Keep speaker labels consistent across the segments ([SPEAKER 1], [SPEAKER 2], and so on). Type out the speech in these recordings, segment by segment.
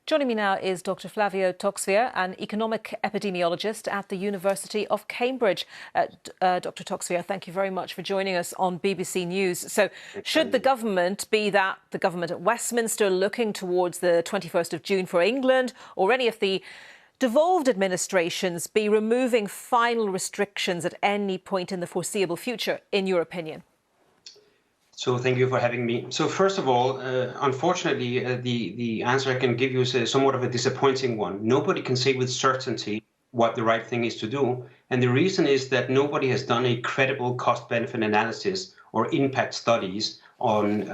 [SPEAKER 1] Joining me now is Dr. Flavio Toxvia, an economic epidemiologist at the University of Cambridge. Dr. Toxvia, thank you very much for joining us on BBC News. So, should the government, be that the government at Westminster looking towards the 21st of June for England, or any of the devolved administrations, be removing final restrictions at any point in the foreseeable future, in your opinion?
[SPEAKER 2] So thank you for having me. So first of all, unfortunately, the answer I can give you is somewhat of a disappointing one. Nobody can say with certainty what the right thing is to do. And the reason is that nobody has done a credible cost-benefit analysis or impact studies on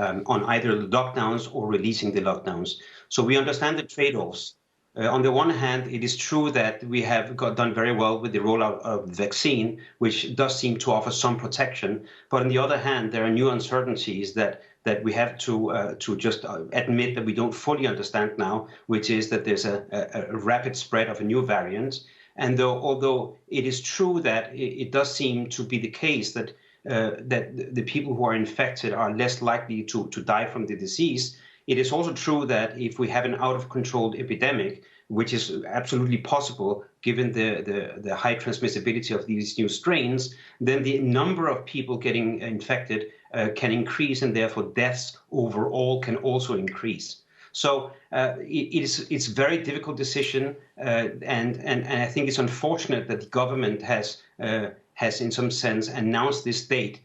[SPEAKER 2] either the lockdowns or releasing the lockdowns. So we understand the trade-offs. On the one hand, it is true that we have done very well with the rollout of the vaccine, which does seem to offer some protection. But on the other hand, there are new uncertainties that we have to just admit that we don't fully understand now, which is that there's a rapid spread of a new variant. And although it is true that it does seem to be the case that the people who are infected are less likely to die from the disease, it is also true that if we have an out-of-control epidemic, which is absolutely possible given the high transmissibility of these new strains, then the number of people getting infected can increase, and therefore deaths overall can also increase. So it's a very difficult decision, and I think it's unfortunate that the government has in some sense announced this date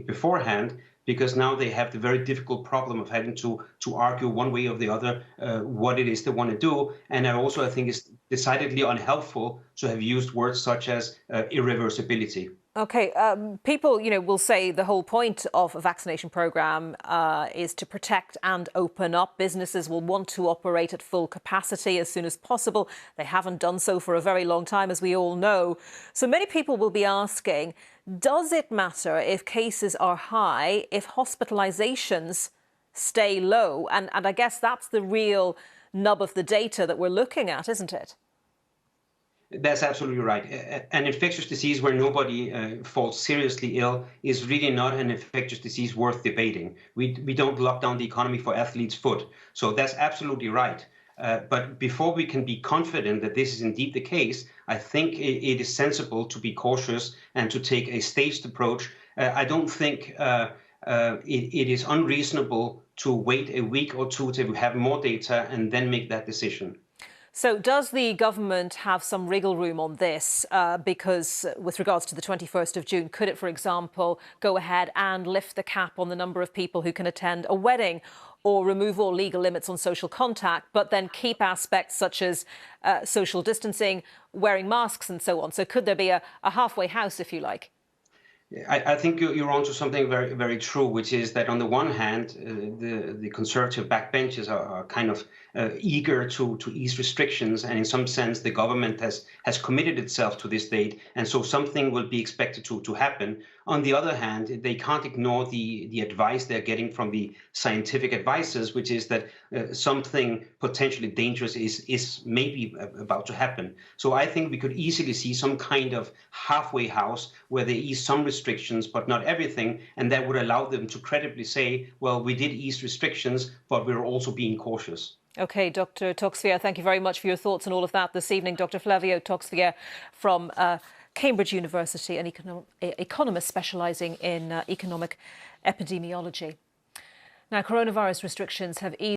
[SPEAKER 2] beforehand, because now they have the very difficult problem of having to argue one way or the other what it is they want to do. And I think it's decidedly unhelpful to have used words such as irreversibility.
[SPEAKER 1] OK, people, will say the whole point of a vaccination programme is to protect and open up. Businesses will want to operate at full capacity as soon as possible. They haven't done so for a very long time, as we all know. So many people will be asking, does it matter if cases are high, if hospitalizations stay low? And I guess that's the real nub of the data that we're looking at, isn't it?
[SPEAKER 2] That's absolutely right. An infectious disease where nobody falls seriously ill is really not an infectious disease worth debating. We don't lock down the economy for athlete's foot. So that's absolutely right. But before we can be confident that this is indeed the case, I think it is sensible to be cautious and to take a staged approach. I don't think it is unreasonable to wait a week or two till we have more data and then make that decision.
[SPEAKER 1] So does the government have some wriggle room on this? Because with regards to the 21st of June, could it, for example, go ahead and lift the cap on the number of people who can attend a wedding, or remove all legal limits on social contact, but then keep aspects such as social distancing, wearing masks and so on? So could there be a halfway house, if you like?
[SPEAKER 2] I think you're onto something very, very true, which is that on the one hand, the conservative backbenchers are kind of eager to ease restrictions, and in some sense, the government has committed itself to this date, and so something will be expected to happen. On the other hand, they can't ignore the advice they're getting from the scientific advisors, which is that something potentially dangerous is maybe about to happen. So I think we could easily see some kind of halfway house where they ease some restrictions, but not everything, and that would allow them to credibly say, well, we did ease restrictions, but we're also being cautious.
[SPEAKER 1] OK, Dr. Toxvia, thank you very much for your thoughts on all of that this evening. Dr. Flavio Toxvia from Cambridge University, an economist specialising in economic epidemiology. Now, coronavirus restrictions have eased